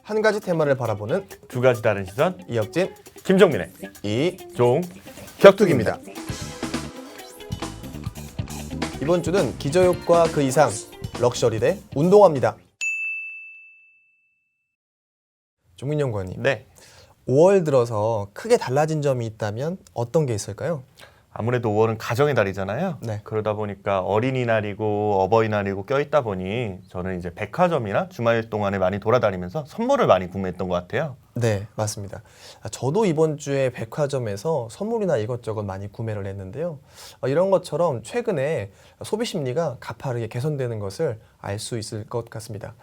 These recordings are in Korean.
한 가지 테마를 바라보는 두 가지 다른 시선, 이혁진, 김종민의 이격투기입니다. 격투기입니다. 이번 주는 기저효과 그 이상 럭셔리 대 운동화입니다. 종민 연구원님, 네, 5월 들어서 크게 달라진 점이 있다면 어떤 게 있을까요? 아무래도 5월은 가정의 달이잖아요. 네. 그러다 보니까 어린이날이고 어버이날이고 껴있다 보니 저는 이제 백화점이나 주말 동안에 많이 돌아다니면서 선물을 많이 구매했던 것 같아요. 네, 맞습니다. 저도 이번 주에 백화점에서 선물이나 이것저것 많이 구매를 했는데요. 이런 것처럼 최근에 소비 심리가 가파르게 개선되는 것을 알 수 있을 것 같습니다.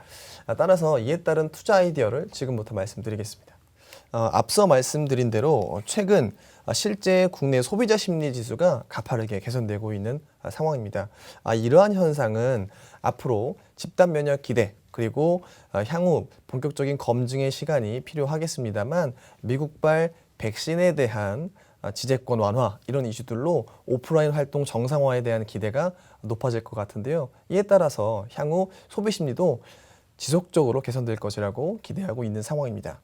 따라서 이에 따른 투자 아이디어를 지금부터 말씀드리겠습니다. 앞서 말씀드린 대로 최근 실제 국내 소비자 심리 지수가 가파르게 개선되고 있는 상황입니다. 이러한 현상은 앞으로 집단 면역 기대 그리고 향후 본격적인 검증의 시간이 필요하겠습니다만 미국발 백신에 대한 지재권 완화 이런 이슈들로 오프라인 활동 정상화에 대한 기대가 높아질 것 같은데요. 이에 따라서 향후 소비 심리도 지속적으로 개선될 것이라고 기대하고 있는 상황입니다.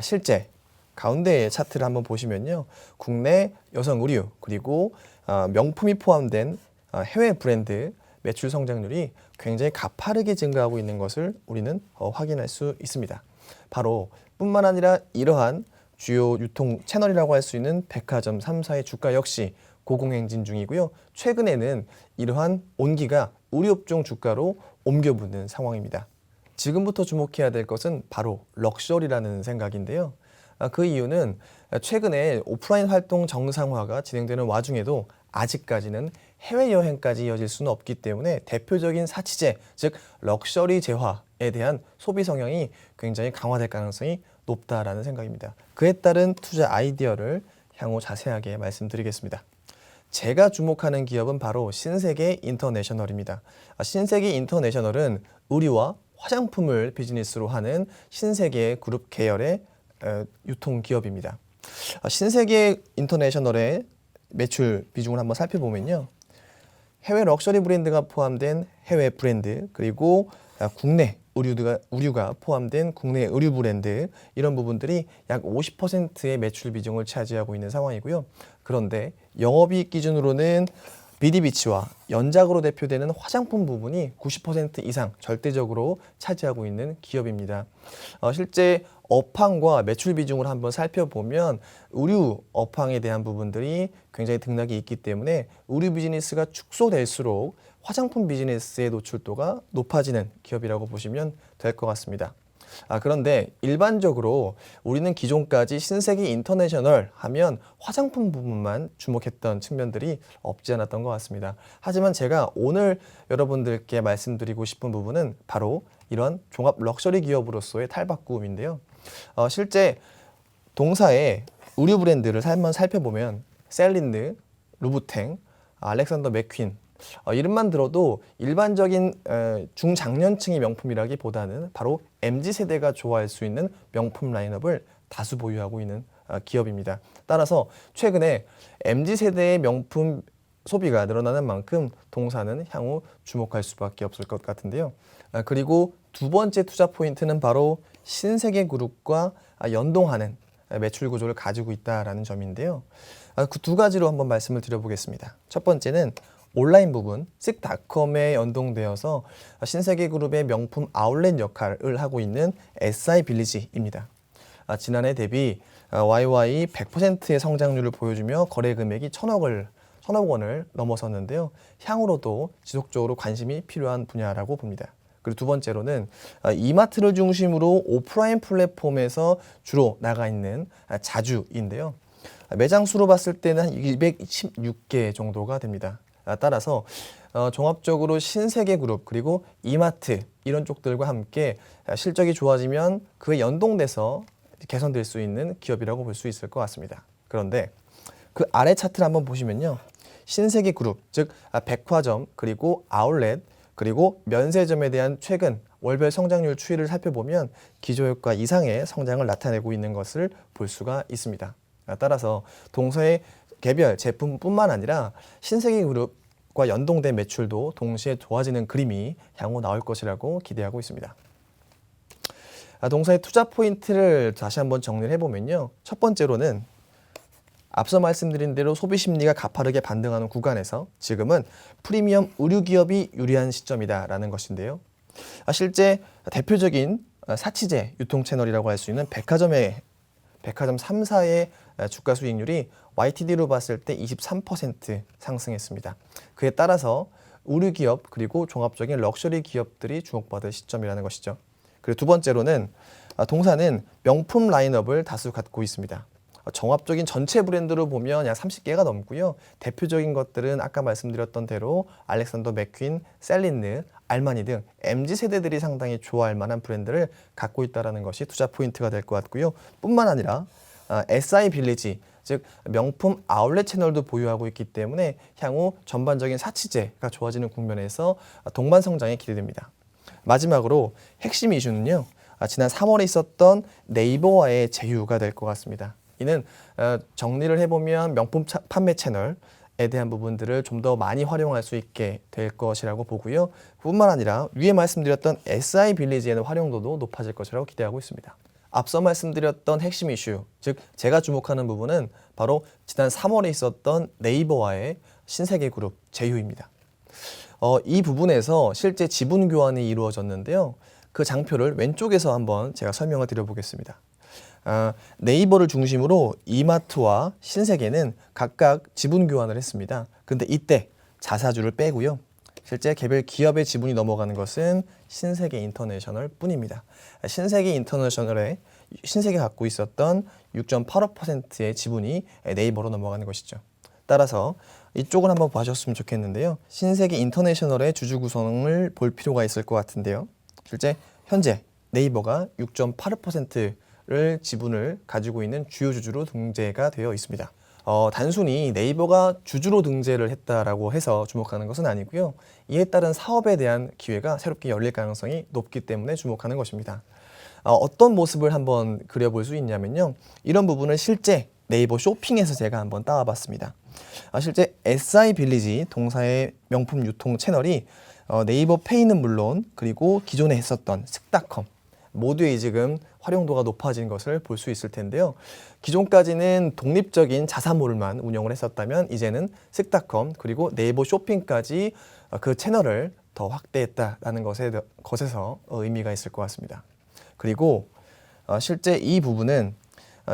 실제 가운데의 차트를 한번 보시면요. 국내 여성 의류 그리고 명품이 포함된 해외 브랜드 매출 성장률이 굉장히 가파르게 증가하고 있는 것을 우리는 확인할 수 있습니다. 바로 뿐만 아니라 이러한 주요 유통 채널이라고 할 수 있는 백화점 3사의 주가 역시 고공행진 중이고요. 최근에는 이러한 온기가 의류업종 주가로 옮겨붙는 상황입니다. 지금부터 주목해야 될 것은 바로 럭셔리라는 생각인데요. 그 이유는 최근에 오프라인 활동 정상화가 진행되는 와중에도 아직까지는 해외여행까지 이어질 수는 없기 때문에 대표적인 사치제, 즉 럭셔리 재화에 대한 소비 성향이 굉장히 강화될 가능성이 높다라는 생각입니다. 그에 따른 투자 아이디어를 향후 자세하게 말씀드리겠습니다. 제가 주목하는 기업은 바로 신세계 인터내셔널입니다. 신세계 인터내셔널은 의류와 화장품을 비즈니스로 하는 신세계 그룹 계열의 유통 기업입니다. 신세계 인터내셔널의 매출 비중을 한번 살펴보면요. 해외 럭셔리 브랜드가 포함된 해외 브랜드 그리고 국내 의류가 포함된 국내 의류 브랜드 이런 부분들이 약 50%의 매출 비중을 차지하고 있는 상황이고요. 그런데 영업이익 기준으로는 비디비치와 연작으로 대표되는 화장품 부분이 90% 이상 절대적으로 차지하고 있는 기업입니다. 실제 업황과 매출 비중을 한번 살펴보면 의류 업황에 대한 부분들이 굉장히 등락이 있기 때문에 의류 비즈니스가 축소될수록 화장품 비즈니스의 노출도가 높아지는 기업이라고 보시면 될 것 같습니다. 그런데 일반적으로 우리는 기존까지 신세계 인터내셔널 하면 화장품 부분만 주목했던 측면들이 없지 않았던 것 같습니다. 하지만 제가 오늘 여러분들께 말씀드리고 싶은 부분은 바로 이런 종합 럭셔리 기업으로서의 탈바꿈인데요. 실제 동사의 의류 브랜드를 한번 살펴보면 셀린느, 루부탱, 알렉산더 맥퀸 이름만 들어도 일반적인 중장년층의 명품이라기보다는 바로 MZ세대가 좋아할 수 있는 명품 라인업을 다수 보유하고 있는 기업입니다. 따라서 최근에 MZ세대의 명품 소비가 늘어나는 만큼 동사는 향후 주목할 수밖에 없을 것 같은데요. 그리고 두 번째 투자 포인트는 바로 신세계그룹과 연동하는 매출 구조를 가지고 있다는 점인데요. 그 두 가지로 한번 말씀을 드려보겠습니다. 첫 번째는 온라인 부분, 쓱닷컴에 연동되어서 신세계그룹의 명품 아울렛 역할을 하고 있는 SI빌리지입니다. 지난해 대비 YY 100%의 성장률을 보여주며 거래 금액이 1,000억 원을 넘어섰는데요. 향후로도 지속적으로 관심이 필요한 분야라고 봅니다. 그리고 두 번째로는 이마트를 중심으로 오프라인 플랫폼에서 주로 나가 있는 자주인데요. 매장 수로 봤을 때는 한 216개 정도가 됩니다. 따라서 종합적으로 신세계그룹 그리고 이마트 이런 쪽들과 함께 실적이 좋아지면 그에 연동돼서 개선될 수 있는 기업이라고 볼 수 있을 것 같습니다. 그런데 그 아래 차트를 한번 보시면요. 신세계그룹, 즉 백화점 그리고 아울렛 그리고 면세점에 대한 최근 월별 성장률 추이를 살펴보면 기저효과 이상의 성장을 나타내고 있는 것을 볼 수가 있습니다. 따라서 동서의 개별 제품뿐만 아니라 신세계그룹과 연동된 매출도 동시에 좋아지는 그림이 향후 나올 것이라고 기대하고 있습니다. 동사의 투자 포인트를 다시 한번 정리를 해보면요. 첫 번째로는 앞서 말씀드린 대로 소비 심리가 가파르게 반등하는 구간에서 지금은 프리미엄 의류 기업이 유리한 시점이다라는 것인데요. 실제 대표적인 사치제 유통 채널이라고 할 수 있는 백화점 3사의 주가 수익률이 YTD로 봤을 때 23% 상승했습니다. 그에 따라서 의류 기업 그리고 종합적인 럭셔리 기업들이 주목받을 시점이라는 것이죠. 그리고 두 번째로는 동사는 명품 라인업을 다수 갖고 있습니다. 종합적인 전체 브랜드로 보면 약 30개가 넘고요. 대표적인 것들은 아까 말씀드렸던 대로 알렉산더 맥퀸, 셀린느, 알마니 등 MZ세대들이 상당히 좋아할 만한 브랜드를 갖고 있다는 것이 투자 포인트가 될 것 같고요. 뿐만 아니라 SI 빌리지, 즉 명품 아울렛 채널도 보유하고 있기 때문에 향후 전반적인 사치제가 좋아지는 국면에서 동반 성장이 기대됩니다. 마지막으로 핵심 이슈는요. 지난 3월에 있었던 네이버와의 제휴가 될 것 같습니다. 이는 정리를 해보면 명품 판매 채널에 대한 부분들을 좀 더 많이 활용할 수 있게 될 것이라고 보고요. 뿐만 아니라 위에 말씀드렸던 SI 빌리지에는 활용도도 높아질 것이라고 기대하고 있습니다. 앞서 말씀드렸던 핵심 이슈, 즉 제가 주목하는 부분은 바로 지난 3월에 있었던 네이버와의 신세계그룹 제휴입니다. 이 부분에서 실제 지분 교환이 이루어졌는데요. 그 장표를 왼쪽에서 한번 제가 설명을 드려보겠습니다. 네이버를 중심으로 이마트와 신세계는 각각 지분 교환을 했습니다. 근데 이때 자사주를 빼고요. 실제 개별 기업의 지분이 넘어가는 것은 신세계 인터내셔널 뿐입니다. 신세계 인터내셔널에 신세계가 갖고 있었던 6.85%의 지분이 네이버로 넘어가는 것이죠. 따라서 이쪽을 한번 봐주셨으면 좋겠는데요. 신세계 인터내셔널의 주주 구성을 볼 필요가 있을 것 같은데요. 실제 현재 네이버가 6.85%를 지분을 가지고 있는 주요 주주로 등재가 되어 있습니다. 단순히 네이버가 주주로 등재를 했다라고 해서 주목하는 것은 아니고요. 이에 따른 사업에 대한 기회가 새롭게 열릴 가능성이 높기 때문에 주목하는 것입니다. 어떤 모습을 한번 그려볼 수 있냐면요. 이런 부분을 실제 네이버 쇼핑에서 제가 한번 따와봤습니다. 실제 SI 빌리지 동사의 명품 유통 채널이 네이버 페이는 물론 그리고 기존에 했었던 슥닷컴 모두의 지금 활용도가 높아진 것을 볼 수 있을 텐데요. 기존까지는 독립적인 자사몰만 운영을 했었다면 이제는 슥닷컴 그리고 네이버 쇼핑까지 그 채널을 더 확대했다라는 것에서 의미가 있을 것 같습니다. 그리고 실제 이 부분은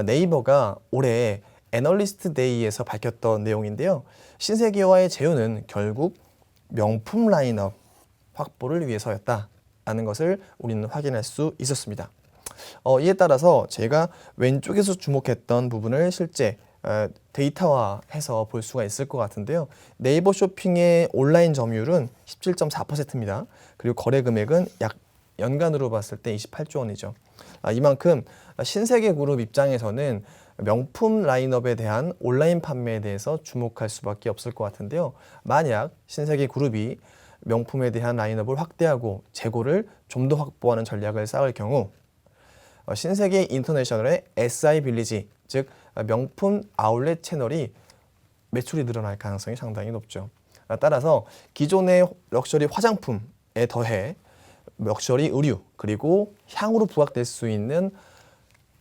네이버가 올해 애널리스트 데이에서 밝혔던 내용인데요. 신세계와의 제휴는 결국 명품 라인업 확보를 위해서였다라는 것을 우리는 확인할 수 있었습니다. 이에 따라서 제가 왼쪽에서 주목했던 부분을 실제 데이터화해서 볼 수가 있을 것 같은데요. 네이버 쇼핑의 온라인 점유율은 17.4%입니다. 그리고 거래 금액은 약 연간으로 봤을 때 28조 원이죠. 이만큼 신세계그룹 입장에서는 명품 라인업에 대한 온라인 판매에 대해서 주목할 수밖에 없을 것 같은데요. 만약 신세계그룹이 명품에 대한 라인업을 확대하고 재고를 좀 더 확보하는 전략을 쌓을 경우 신세계 인터내셔널의 SI 빌리지, 즉 명품 아울렛 채널이 매출이 늘어날 가능성이 상당히 높죠. 따라서 기존의 럭셔리 화장품에 더해 럭셔리 의류 그리고 향후로 부각될 수 있는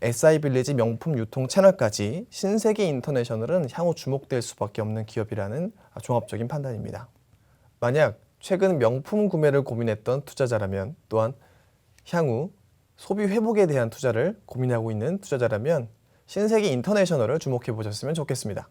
SI 빌리지 명품 유통 채널까지 신세계 인터내셔널은 향후 주목될 수밖에 없는 기업이라는 종합적인 판단입니다. 만약 최근 명품 구매를 고민했던 투자자라면 또한 향후 소비 회복에 대한 투자를 고민하고 있는 투자자라면 신세계 인터내셔널을 주목해 보셨으면 좋겠습니다.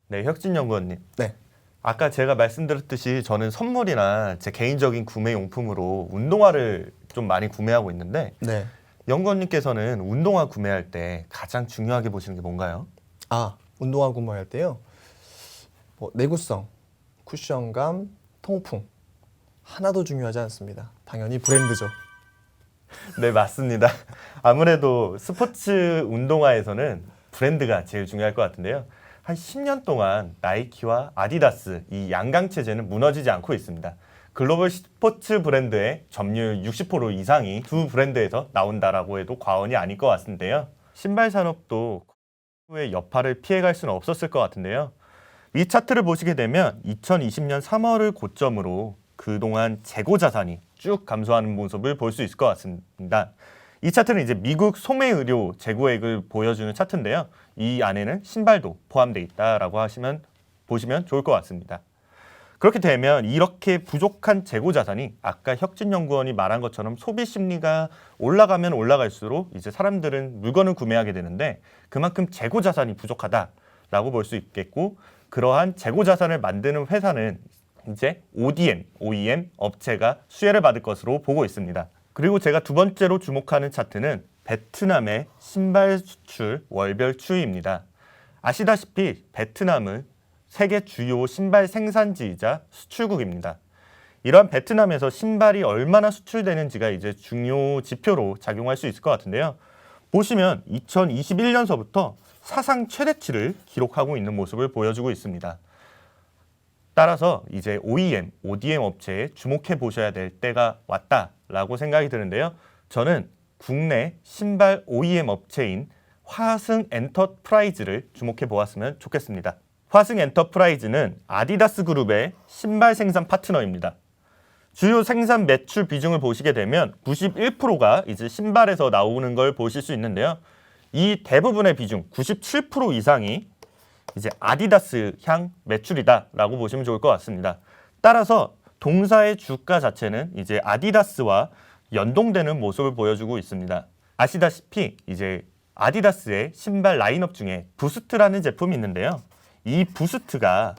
네, 혁진 연구원님. 네. 아까 제가 말씀드렸듯이 저는 선물이나 제 개인적인 구매 용품으로 운동화를 좀 많이 구매하고 있는데 네. 연구원님께서는 운동화 구매할 때 가장 중요하게 보시는 게 뭔가요? 운동화 구매할 때요. 내구성, 쿠션감, 통풍 하나도 중요하지 않습니다. 당연히 브랜드죠. 네, 맞습니다. 아무래도 스포츠 운동화에서는 브랜드가 제일 중요할 것 같은데요. 한 10년 동안 나이키와 아디다스 이 양강 체제는 무너지지 않고 있습니다. 글로벌 스포츠 브랜드의 점유율 60% 이상이 두 브랜드에서 나온다라고 해도 과언이 아닐 것 같은데요. 신발 산업도 의 여파를 피해갈 수는 없었을 것 같은데요. 이 차트를 보시게 되면 2020년 3월을 고점으로 그동안 재고 자산이 쭉 감소하는 모습을 볼 수 있을 것 같습니다. 이 차트는 이제 미국 소매 의료 재고액을 보여주는 차트인데요. 이 안에는 신발도 포함되어 있다라고 보시면 좋을 것 같습니다. 그렇게 되면 이렇게 부족한 재고 자산이 아까 혁진연구원이 말한 것처럼 소비 심리가 올라가면 올라갈수록 이제 사람들은 물건을 구매하게 되는데 그만큼 재고 자산이 부족하다라고 볼 수 있겠고, 그러한 재고 자산을 만드는 회사는 이제 OEM 업체가 수혜를 받을 것으로 보고 있습니다. 그리고 제가 두 번째로 주목하는 차트는 베트남의 신발 수출 월별 추이입니다. 아시다시피 베트남은 세계 주요 신발 생산지이자 수출국입니다. 이러한 베트남에서 신발이 얼마나 수출되는지가 이제 중요 지표로 작용할 수 있을 것 같은데요. 보시면 2021년서부터 사상 최대치를 기록하고 있는 모습을 보여주고 있습니다. 따라서 이제 OEM 업체에 주목해 보셔야 될 때가 왔다라고 생각이 드는데요. 저는 국내 신발 OEM 업체인 화승 엔터프라이즈를 주목해 보았으면 좋겠습니다. 화승 엔터프라이즈는 아디다스 그룹의 신발 생산 파트너입니다. 주요 생산 매출 비중을 보시게 되면 91%가 이제 신발에서 나오는 걸 보실 수 있는데요. 이 대부분의 비중 97% 이상이 이제 아디다스 향 매출이다라고 보시면 좋을 것 같습니다. 따라서 동사의 주가 자체는 이제 아디다스와 연동되는 모습을 보여주고 있습니다. 아시다시피 이제 아디다스의 신발 라인업 중에 부스트라는 제품이 있는데요. 이 부스트가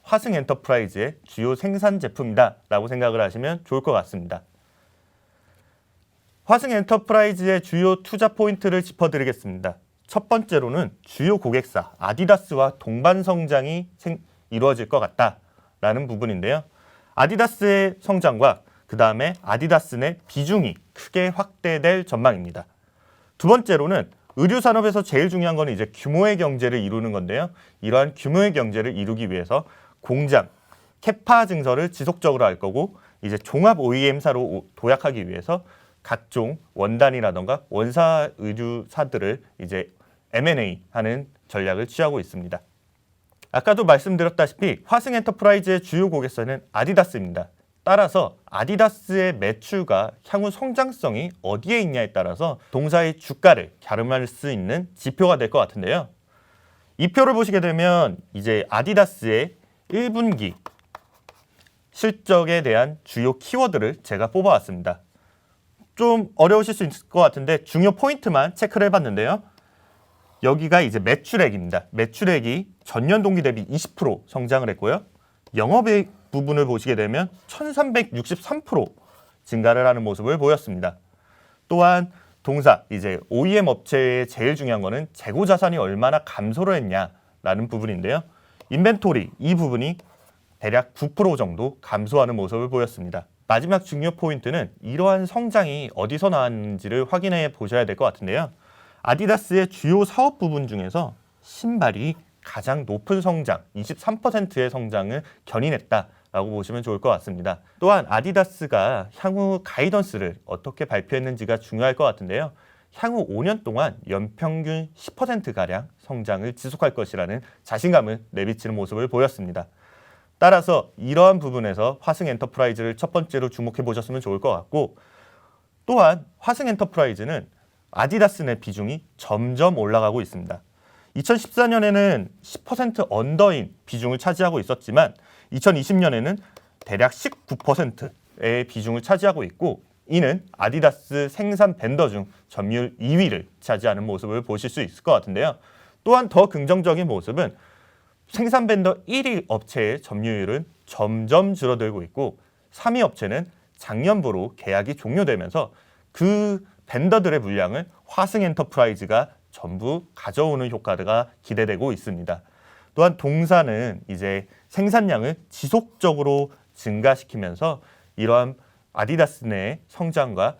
화승 엔터프라이즈의 주요 생산 제품이다라고 생각을 하시면 좋을 것 같습니다. 화승 엔터프라이즈의 주요 투자 포인트를 짚어드리겠습니다. 첫 번째로는 주요 고객사 아디다스와 동반 성장이 이루어질 것 같다라는 부분인데요. 아디다스의 성장과 그 다음에 아디다스 내 비중이 크게 확대될 전망입니다. 두 번째로는 의류 산업에서 제일 중요한 건 이제 규모의 경제를 이루는 건데요. 이러한 규모의 경제를 이루기 위해서 공장, 캐파 증설을 지속적으로 할 거고, 이제 종합 OEM사로 도약하기 위해서 각종 원단이라던가 원사 의류사들을 이제 M&A 하는 전략을 취하고 있습니다. 아까도 말씀드렸다시피 화승 엔터프라이즈의 주요 고객사는 아디다스입니다. 따라서 아디다스의 매출과 향후 성장성이 어디에 있냐에 따라서 동사의 주가를 갸름할 수 있는 지표가 될 것 같은데요. 이 표를 보시게 되면 이제 아디다스의 1분기 실적에 대한 주요 키워드를 제가 뽑아왔습니다. 좀 어려우실 수 있을 것 같은데 중요 포인트만 체크를 해봤는데요. 여기가 이제 매출액입니다. 매출액이 전년 동기 대비 20% 성장을 했고요. 영업이익 부분을 보시게 되면 1363% 증가를 하는 모습을 보였습니다. 또한 동사, 이제 OEM 업체의 제일 중요한 거는 재고 자산이 얼마나 감소를 했냐라는 부분인데요. 인벤토리 이 부분이 대략 9% 정도 감소하는 모습을 보였습니다. 마지막 중요 포인트는 이러한 성장이 어디서 나왔는지를 확인해 보셔야 될 것 같은데요. 아디다스의 주요 사업 부분 중에서 신발이 가장 높은 성장, 23%의 성장을 견인했다라고 보시면 좋을 것 같습니다. 또한 아디다스가 향후 가이던스를 어떻게 발표했는지가 중요할 것 같은데요. 향후 5년 동안 연평균 10%가량 성장을 지속할 것이라는 자신감을 내비치는 모습을 보였습니다. 따라서 이러한 부분에서 화승 엔터프라이즈를 첫 번째로 주목해 보셨으면 좋을 것 같고, 또한 화승 엔터프라이즈는 아디다스 내 비중이 점점 올라가고 있습니다. 2014년에는 10% 언더인 비중을 차지하고 있었지만 2020년에는 대략 19%의 비중을 차지하고 있고, 이는 아디다스 생산 벤더 중 점유율 2위를 차지하는 모습을 보실 수 있을 것 같은데요. 또한 더 긍정적인 모습은 생산 벤더 1위 업체의 점유율은 점점 줄어들고 있고 3위 업체는 작년부로 계약이 종료되면서 그 벤더들의 물량을 화승 엔터프라이즈가 전부 가져오는 효과가 기대되고 있습니다. 또한 동사는 이제 생산량을 지속적으로 증가시키면서 이러한 아디다스 내의 성장과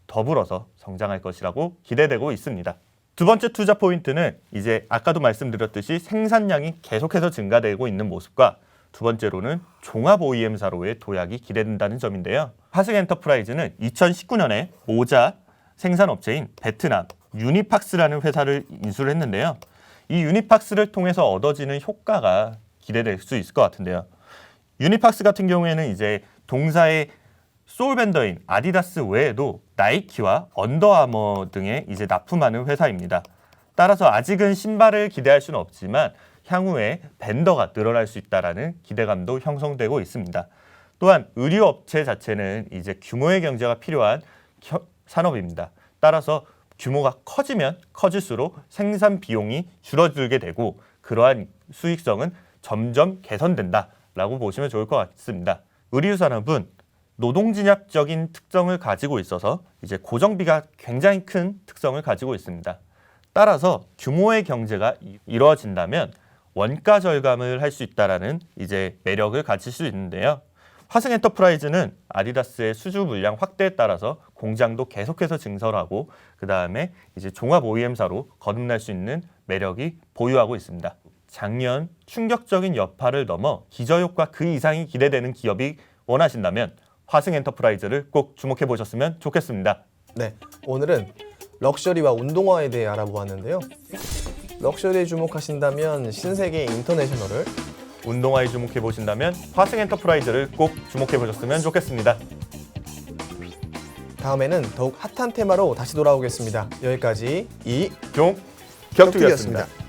더불어서 성장할 것이라고 기대되고 있습니다. 두 번째 투자 포인트는 이제 아까도 말씀드렸듯이 생산량이 계속해서 증가되고 있는 모습과 두 번째로는 종합 OEM사로의 도약이 기대된다는 점인데요. 화승 엔터프라이즈는 2019년에 모자 생산업체인 베트남 유니팍스라는 회사를 인수를 했는데요. 이 유니팍스를 통해서 얻어지는 효과가 기대될 수 있을 것 같은데요. 유니팍스 같은 경우에는 이제 동사의 소울밴더인 아디다스 외에도 나이키와 언더아머 등에 이제 납품하는 회사입니다. 따라서 아직은 신발을 기대할 수는 없지만 향후에 밴더가 늘어날 수 있다라는 기대감도 형성되고 있습니다. 또한 의류 업체 자체는 이제 규모의 경제가 필요한 산업입니다. 따라서 규모가 커지면 커질수록 생산 비용이 줄어들게 되고 그러한 수익성은 점점 개선된다라고 보시면 좋을 것 같습니다. 의류 산업은 노동진압적인 특성을 가지고 있어서 이제 고정비가 굉장히 큰 특성을 가지고 있습니다. 따라서 규모의 경제가 이루어진다면 원가 절감을 할 수 있다라는 이제 매력을 가질 수 있는데요. 화승 엔터프라이즈는 아디다스의 수주 물량 확대에 따라서 공장도 계속해서 증설하고 그 다음에 이제 종합 OEM사로 거듭날 수 있는 매력이 보유하고 있습니다. 작년 충격적인 여파를 넘어 기저효과 그 이상이 기대되는 기업이 원하신다면 화승 엔터프라이즈를 꼭 주목해 보셨으면 좋겠습니다. 네, 오늘은 럭셔리와 운동화에 대해 알아보았는데요. 럭셔리에 주목하신다면 신세계 인터내셔널을, 운동화에 주목해 보신다면 화승 엔터프라이즈를 꼭 주목해 보셨으면 좋겠습니다. 다음에는 더욱 핫한 테마로 다시 돌아오겠습니다. 여기까지 종 격투기였습니다.